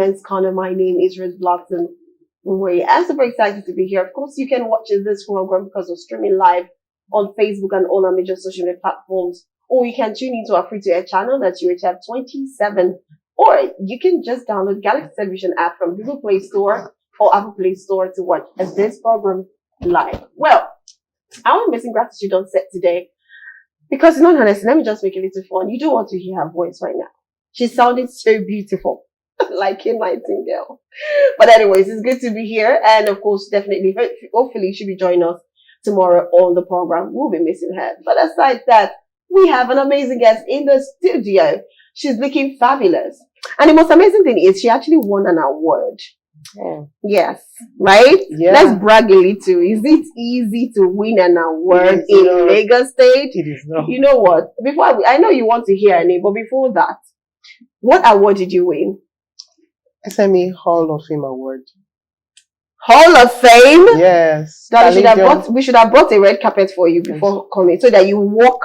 Men's Corner. My name is Rose Blossom. I'm super excited to be here. Of course, you can watch this program because we're streaming live on Facebook and all our major social media platforms. Or you can tune into our free-to-air channel that's UHF 27. Or you can just download Galaxy Television app from Google Play Store or Apple Play Store to watch this program live. Well, our missing gratitude on set today, because in all honesty, let me just make it a little fun. You don't want to hear her voice right now. She sounded so beautiful. Like a nightingale. But anyways, it's good to be here. And of course, definitely, hopefully she'll be joining us tomorrow on the program. We'll be missing her. But aside that, we have an amazing guest in the studio. She's looking fabulous. And the most amazing thing is she actually won an award. Oh. Yes, right? Yeah. Let's brag a little. Is it easy to win an award in Lagos State? It is not. You know what? I know you want to hear her name, but before that, what award did you win? SME Hall of Fame Award. Hall of Fame? Yes. We should have brought a red carpet for you before coming so that you walk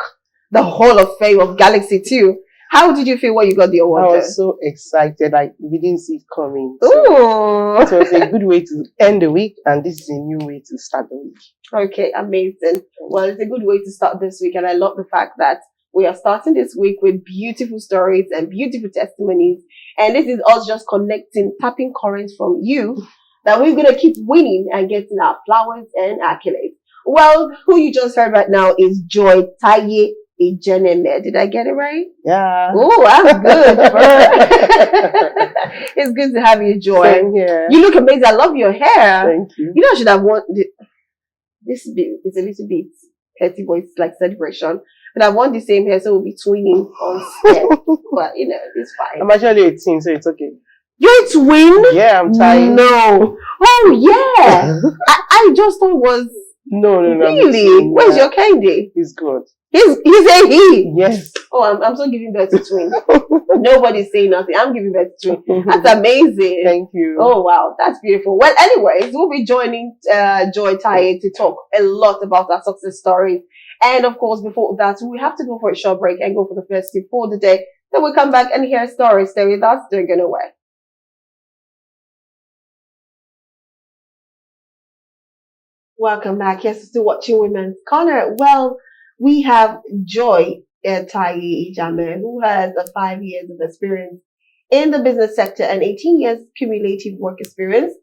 the Hall of Fame of Galaxy too. How did you feel when you got the award? I was so excited. We didn't see it coming. So ooh. It was a good way to end the week, and this is a new way to start the week. Okay, amazing. Well, it's a good way to start this week, and I love the fact that we are starting this week with beautiful stories and beautiful testimonies. And this is us just connecting, tapping currents from you that we're going to keep winning and getting our flowers and accolades. Well, who you just heard right now is Joy Taiye Ijeneme. Did I get it right? Yeah. Oh, I'm good. It's good to have you, Joy. Same here. You look amazing. I love your hair. Thank you. You know, I should have worn this bit. It's a little bit petty, but it's like celebration. But I want the same hair, so we'll be twinning on set. But, you know, it's fine. I'm actually 18, so it's okay. You're a twin? Yeah, I'm Taiye. No. Oh, yeah. I just thought it was... No. Really? Where's your candy? He's good. He's a he? Yes. Oh, I'm still giving birth to twin. Nobody's saying nothing. I'm giving birth to twin. That's amazing. Thank you. Oh, wow. That's beautiful. Well, anyways, we'll be joining Joy Taiye to talk a lot about our success stories. And of course, before that, we have to go for a short break and go for the first tip for the day. Then we'll come back and hear stories. Stay with us. Don't go away. Welcome back. Yes, still watching Women's Corner. Well, we have Joy Taiye Ijeneme, who has 5 years of experience in the business sector and 18 years cumulative work experience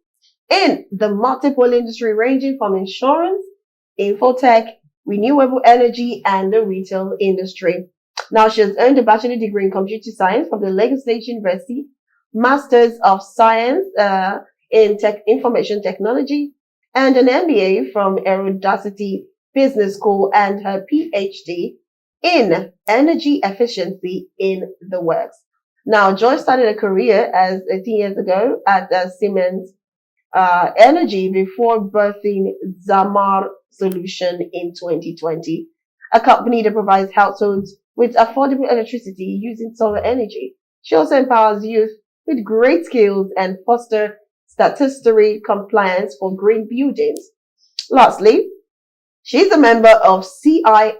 in the multiple industry ranging from insurance, infotech, renewable energy, and the retail industry. Now, she has earned a bachelor degree in computer science from the Lagos State University, Masters of Science in Information Technology, and an MBA from Audacity Business School, and her PhD in energy efficiency in the works. Now, Joy started a career as 18 years ago at Siemens Energy before birthing Zamar Solution in 2020, a company that provides households with affordable electricity using solar energy. She also empowers youth with great skills and foster statutory compliance for green buildings. Lastly, she's a member of CIHRSM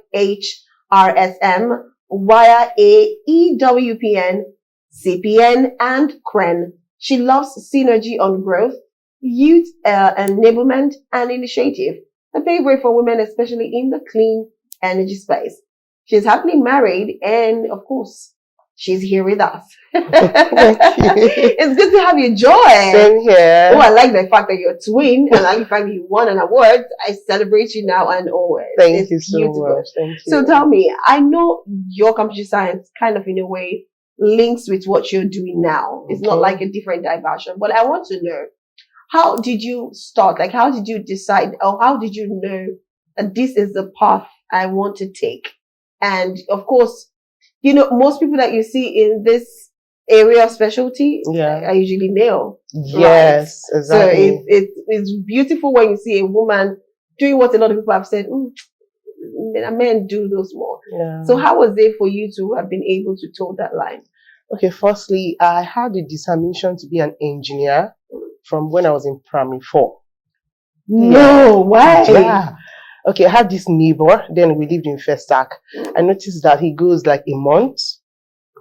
via a EWPN, CPN, and CREN. She loves synergy on growth, youth enablement, and initiative. A favorite for women, especially in the clean energy space. She's happily married, and of course, she's here with us. It's good to have you, Joy. Same here. Oh, I like the fact that you're a twin, and I like the fact that you won an award. I celebrate you now and always. Thank you so much. Thank you. So tell me, I know your computer science kind of in a way links with what you're doing now. It's not like a different diversion, but I want to know, how did you start? Like, how did you decide, or how did you know that this is the path I want to take? And of course, you know, most people that you see in this area of specialty are usually male. Yes, right? Exactly. So it's beautiful when you see a woman doing what a lot of people have said, men do those more. Yeah. So how was it for you to have been able to toe that line? Okay, firstly, I had a determination to be an engineer from when I was in primary 4. No way. Yeah. Okay, I had this neighbor, then we lived in Festac. I noticed that he goes like a month,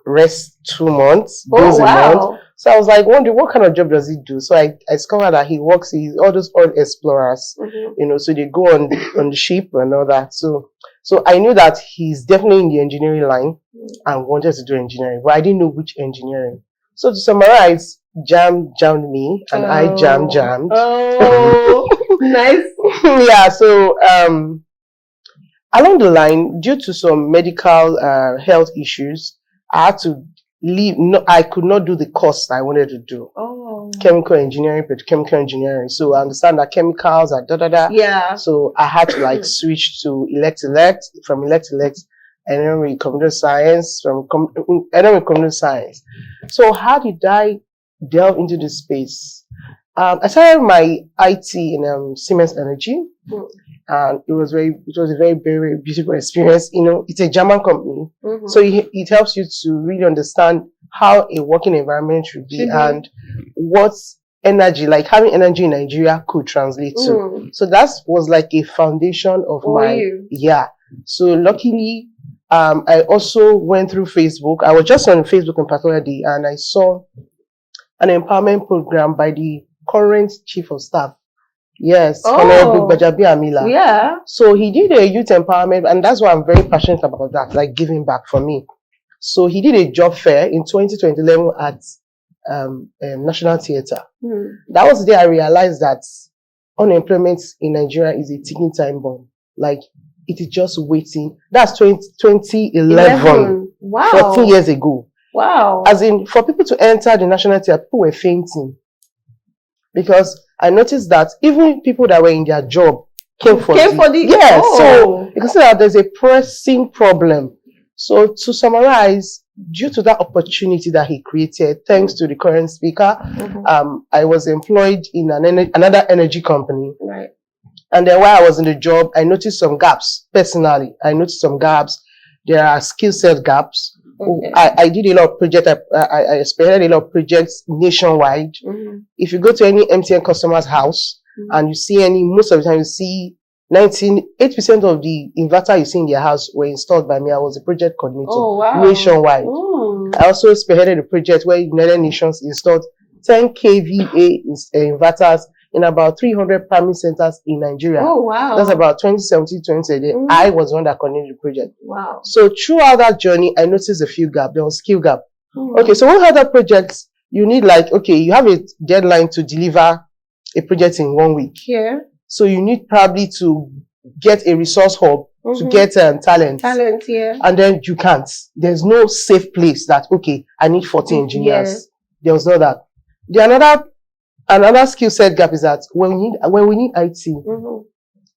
rests 2 months, goes a month. So I was like, wondering what kind of job does he do? So I discovered that he's all those oil explorers, so they go on the ship and all that. So I knew that he's definitely in the engineering line and wanted to do engineering, but I didn't know which engineering. So to summarize, jammed me and I jammed. Oh, nice. Yeah, so along the line, due to some medical health issues, I had to leave. No, I could not do the course I wanted to do. Oh. Chemical engineering, petrochemical engineering. So I understand that chemicals are Yeah. So I had to like switch to from elect, and then with computer science, and then with computer science. So how did I delve into this space? I started my IT in Siemens Energy. And it was a very, very beautiful experience. It's a German company. So it helps you to really understand how a working environment should be and what energy, like having energy in Nigeria could translate to. So that was like a foundation of So luckily, I also went through Facebook. I was just on Facebook in particular day and I saw an empowerment program by the current chief of staff. Yes, Bajabi Amila. Yeah. So he did a youth empowerment, and that's why I'm very passionate about that, like giving back for me. So he did a job fair in 2011 at National Theatre. That was the day I realized that unemployment in Nigeria is a ticking time bomb. Like, it is just waiting. That's 2011. Wow. 14 years ago. Wow. As in, for people to enter the National Theatre, people were fainting. Because I noticed that even people that were in their job came for the yes. So you can see that there's a pressing problem. So to summarize, due to that opportunity that he created, thanks to the current speaker, I was employed in another energy company. Right. And then while I was in the job, I noticed some gaps. Personally, I noticed some gaps. There are skill set gaps. Okay. I did a lot of projects. I spearheaded a lot of projects nationwide. If you go to any MTN customer's house and you see most of the time you see 98% of the inverter you see in their house were installed by me. I was a project coordinator nationwide. I also spearheaded a project where United Nations installed 10 kVA inverters in about 300 primary centers in Nigeria. Oh, wow. That's about 2017, 2018. I was the one that coordinated the project. Wow. So throughout that journey, I noticed a few gaps. There was skill gap. Okay, so when other projects, you need you have a deadline to deliver a project in 1 week. Yeah. So you need probably to get a resource hub to get talent. Talent, yeah. And then you can't. There's no safe place that, okay, I need 40 engineers. Yeah. There was no that. Another skill set gap is that when we need IT,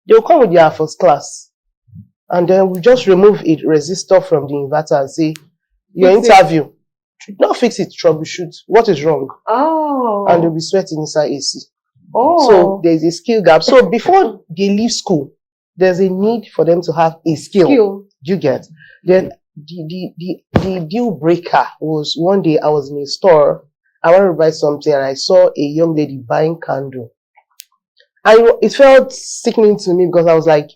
they'll come with their first class. And then we just remove a resistor from the inverter and say, your interview. Not fix it, troubleshoot. What is wrong? Oh. And they'll be sweating inside AC. Oh. So there's a skill gap. So before they leave school, there's a need for them to have a skill. You get? Then the deal breaker was one day I was in a store. I wanted to buy something and I saw a young lady buying candle. And it felt sickening to me because I was like,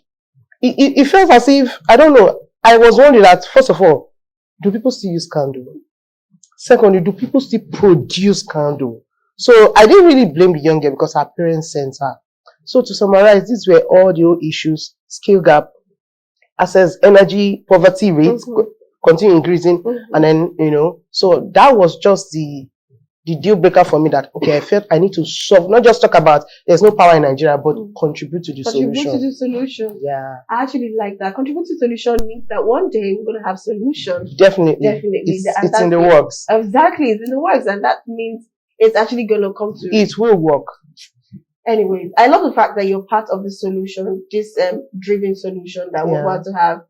it felt as if, I don't know, I was wondering that, first of all, do people still use candle? Secondly, do people still produce candle? So I didn't really blame the young girl because her parents sent her. So to summarize, these were all the old issues: skill gap, access, energy, poverty rates continue increasing. And then, so that was just the deal breaker for me that, okay, I felt I need to solve, not just talk about there's no power in Nigeria, but contribute to the solution. Contribute to the solution. Yeah. I actually like that. Contribute to the solution means that one day we're going to have solutions. Definitely. It's in the works. Exactly. It's in the works. And that means it's actually going to come to. It will work. Anyways, I love the fact that you're part of the solution, this driven solution that we're about to have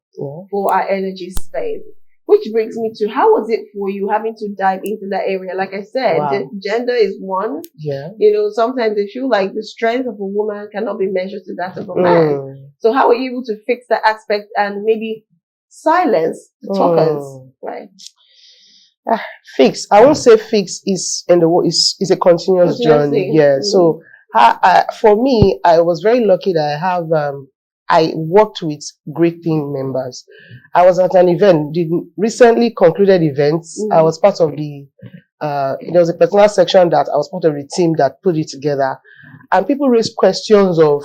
for our energy space. Which brings me to, how was it for you having to dive into that area? Like I said, gender is one. Yeah. Sometimes they feel like the strength of a woman cannot be measured to that of a man. So how were you able to fix that aspect and maybe silence the talkers? Right. Fix. I won't say fix is is a continuous journey. Yeah. So for me, I was very lucky that I worked with great team members. I was at an event, the recently concluded event. I was part of the there was a particular section that I was part of the team that put it together, and people raised questions of.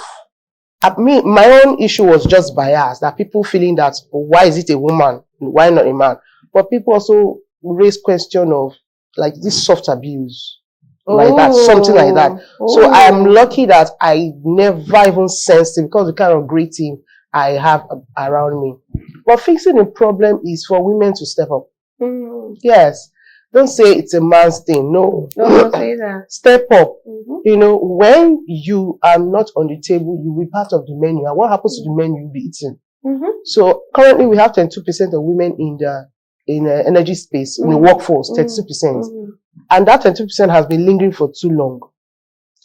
My own issue was just bias, that people feeling that why is it a woman, why not a man? But people also raised question of like this soft abuse, like that, something like that. So I am lucky that I never even sensed it because the kind of great team I have around me. But fixing the problem is for women to step up. Yes. Don't say it's a man's thing. No. Don't say that. Step up. You know, when you are not on the table, you will be part of the menu. And what happens to the menu, you'll be eaten. So currently we have 22% of women in the energy space, in the workforce, 32%. And that 22% has been lingering for too long.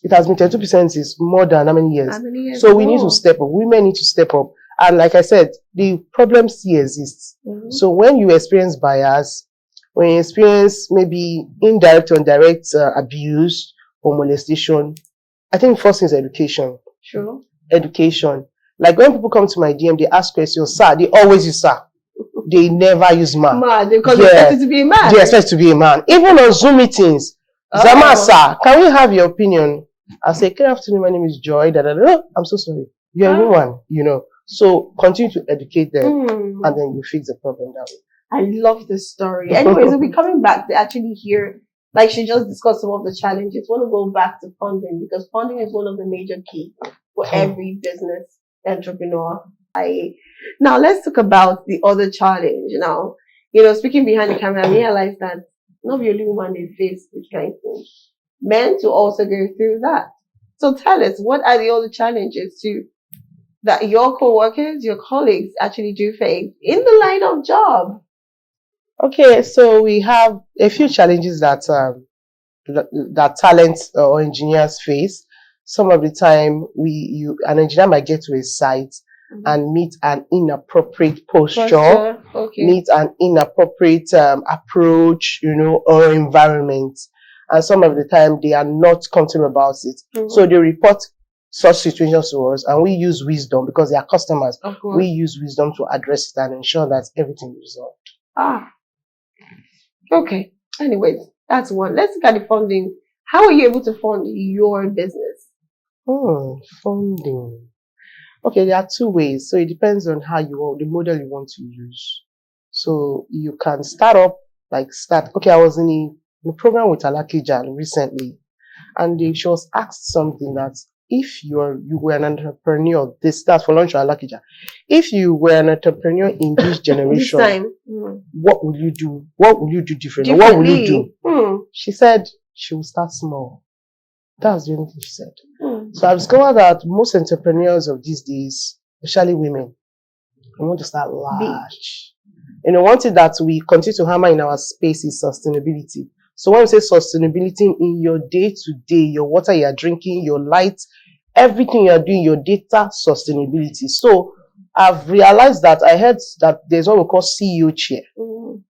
It has been 22% is more than how many years? So we need to step up. Women need to step up. And like I said, the problem still exists. So when you experience bias, when you experience maybe indirect or direct abuse or molestation, I think first thing is education. Sure. Education. Like when people come to my DM, they ask questions, sir, they always use sir. They never use man. Because they expect it to be a man. They expect to be a man. Even on Zoom meetings, Zama, sir, can we have your opinion? I say, good afternoon, my name is Joy. Oh, I'm so sorry. You're a woman, you know. So continue to educate them and then you fix the problem that way. I love this story. Anyways, we'll be coming back to actually hear, like she just discussed some of the challenges. I want to go back to funding because funding is one of the major keys for every business entrepreneur. Now let's talk about the other challenge. Now, you know, speaking behind the camera, I realized that not the only woman they face this kind of thing. Men to also go through that. So tell us, what are the other challenges that your co-workers, your colleagues actually do face in the line of job? Okay, so we have a few challenges that that talent or engineers face. Some of the time, an engineer might get to a site and meet an inappropriate posture. Meet an inappropriate approach, you know, or environment. And some of the time, they are not comfortable about it. So they report such situations to us, and we use wisdom because they are customers. We use wisdom to address it and ensure that everything is resolved. Okay. Anyways, that's one. Let's look at the funding. How are you able to fund your business? Funding. Okay, there are two ways. So it depends on the model you want to use. So you can start up, okay, I was in a program with Alakija recently, and she was asked something that if you were an entrepreneur, that's for lunch or Alakija. If you were an entrepreneur in this generation, this time, what will you do? What will you do differently? What will you do? She said she will start small. That's the only thing she said. So I've discovered that most entrepreneurs of these days, especially women, want to start large. You know, one thing that we continue to hammer in our space is sustainability. So when we say sustainability in your day-to-day, your water you're drinking, your light, everything you're doing, your data sustainability. So I've realized that I heard that there's what we call CEO chair.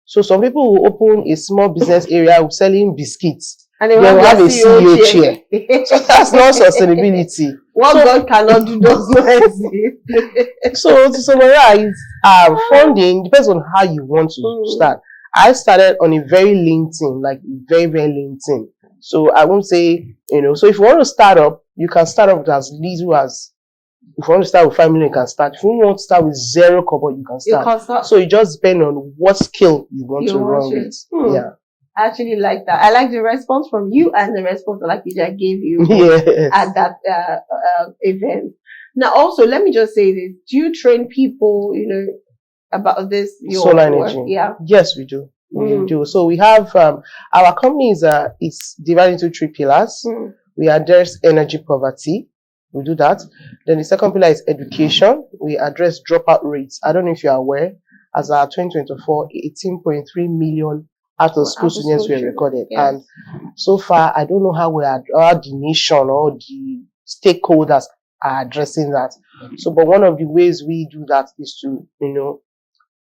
So some people will open a small business area selling biscuits. And they will have a CEO chair. So that's not sustainability. What God cannot do does not exist. So to summarize, funding depends on how you want to start. I started on a very lean team, like very, very lean team. So I won't say, you know, so if you want to start up, you can start up with as little as, if you want to start with 5 million, you can start. If you want to start with 0 kobo, you can start. So it just depends on what skill you want to run with. Yeah. I actually like that. I like the response from you and the response that I gave you at that event. Now, also, let me just say this. Do you train people, you know, about this? Solar energy. Yeah. Yes, we do. We do. So we have, our company is divided into 3 pillars. We address energy poverty. We do that. Then the second pillar is education. We address dropout rates. I don't know if you are aware, as our 2024, 18.3 million out of school students were recorded. Yes. And so far, I don't know how the nation or the stakeholders are addressing that. So, but one of the ways we do that is to, you know,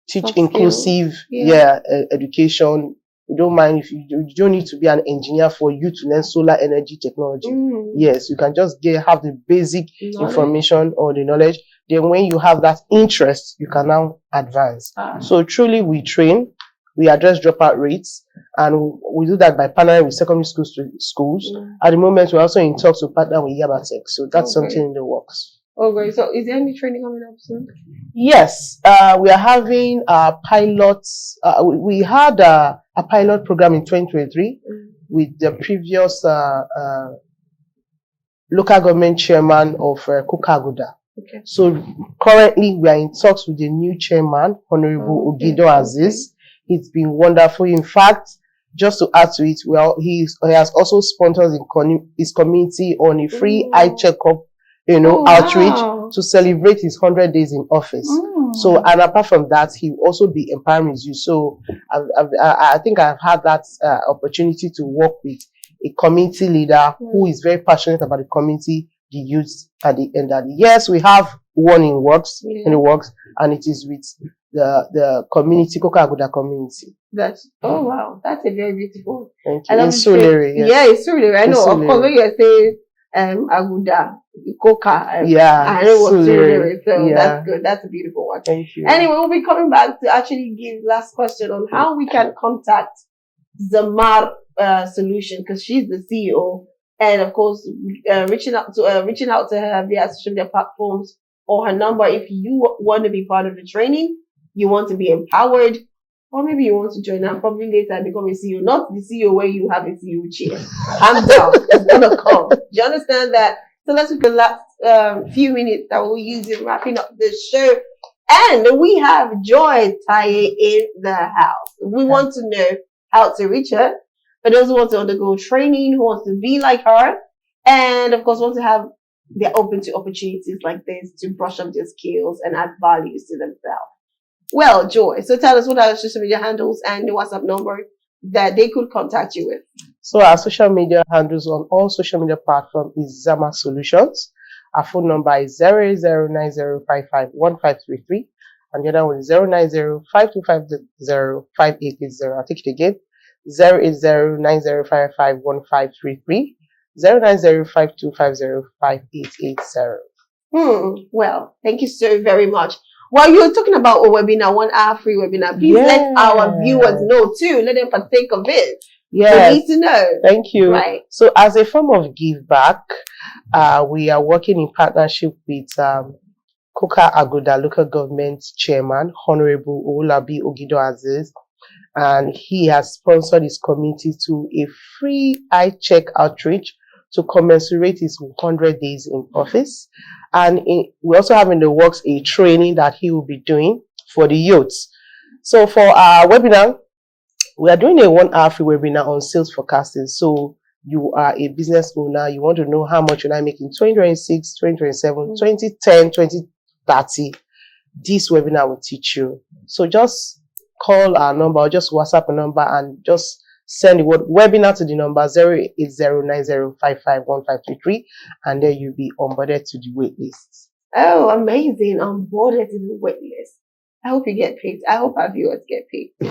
teach inclusive education. We don't mind if you don't need to be an engineer for you to learn solar energy technology. Yes, you can just have the basic information or the knowledge. Then when you have that interest, you can now advance. So truly we train. we address dropout rates, and we do that by partnering with secondary schools. At the moment, we're also in talks to partner with Yabatech, so that's something in the works. Oh, great. So is there any training coming up soon? Yes, we are having pilots. We had a pilot program in 2023 with the previous local government chairman of Kokaguda. Okay. So currently we are in talks with the new chairman, Honorable Ogido Aziz. It's been wonderful. In fact, just to add to it, well, he has also sponsored his community on a free eye checkup, outreach to celebrate his 100 days in office. So, and apart from that, he will also be empowering his youth. So, I think I've had that opportunity to work with a community leader who is very passionate about the community, the youth, and the elderly. Yes, we have one in the works, and it is with the community, Kokaguda community. That's wow, that's a very beautiful. Thank you. In Sulere, yes. Yeah, it's Sulere. I know. Of course, when you say Aguda, Koka, I know what Sulere. So that's good. That's a beautiful one. Thank you. Anyway, we'll be coming back to actually give last question on how we can contact Zamar Solution, because she's the CEO, and of course, reaching out to her via social media platforms or her number if you want to be part of the training, you want to be empowered, or maybe you want to join and probably later become a CEO. Not the CEO where you have a CEO chair. Hands down, it's gonna come. Do you understand that? So let's look at the last few minutes that we'll use in wrapping up the show. And we have Joy Taiye in the house. We want to know how to reach her. For those who want to undergo training, who wants to be like her, and of course want to have, they're open to opportunities like this to brush up their skills and add values to themselves. Well, Joy, so tell us what are the social media handles and the WhatsApp number that they could contact you with. So our social media handles on all social media platforms is Zamar Solutions. Our phone number is 08090551533, and the other one is 09052505880. I'll take it again. 08090551533, 09052505880. Well, thank you so very much. While you're talking about a webinar, 1 hour free webinar, please let our viewers know too. Let them partake of it. Yes. We need to know. Thank you. Right. So as a form of give back, we are working in partnership with Kokaguda local government chairman, Honorable Olabi Ogido Aziz, and he has sponsored his community to a free eye check outreach to commensurate his 100 days in office. And we also have in the works a training that he will be doing for the youths. So for our webinar, we are doing a 1 hour free webinar on sales forecasting. So you are a business owner, you want to know how much you're make in 2026, 2027, 2010, 2030. This webinar will teach you. So just call our number or just WhatsApp a number and just send the word webinar to the number 08090551533, and then you'll be onboarded to the wait list. Oh, amazing. Onboarded to the wait list. I hope you get picked. I hope our viewers get picked.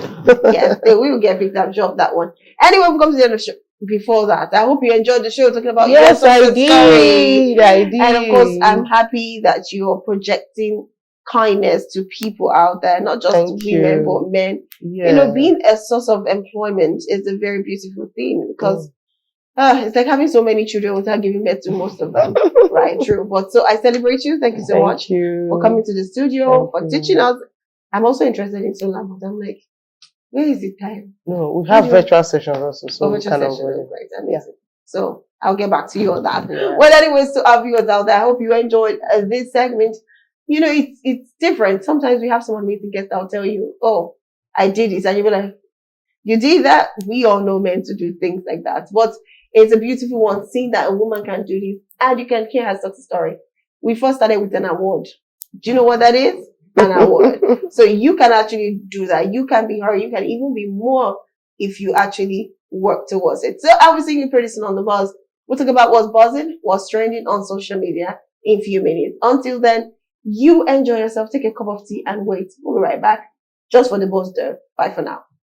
Yes, they will get picked. I'm sure of that one. Anyway, we come to the end of the show. Before that, I hope you enjoyed the show talking about your success story. I did. And of course, I'm happy that you're projecting kindness to people out there, not just women but men. Yeah. Being a source of employment is a very beautiful thing, because it's like having so many children without giving birth to most of them. Right? True. But so I celebrate you. Thank you so much for coming to the studio, for teaching us. I'm also interested in solar, but I'm like, where is the time? No, we have virtual sessions also, so we virtual sessions, right? Amazing. So I'll get back to you on that. Yeah. Well, anyways, to our viewers out there, I hope you enjoyed this segment. It's different. Sometimes we have some amazing guests that'll tell you, oh, I did this. And you'll be like, you did that? We all know men to do things like that. But it's a beautiful one, seeing that a woman can do this and you can hear her success story. We first started with an award. Do you know what that is? An award. So you can actually do that. You can be her. You can even be more if you actually work towards it. So obviously you're pretty soon on the buzz. We'll talk about what's buzzing, what's trending on social media in a few minutes. Until then, you enjoy yourself, take a cup of tea and wait. We'll be right back just for the buzz though. Bye for now.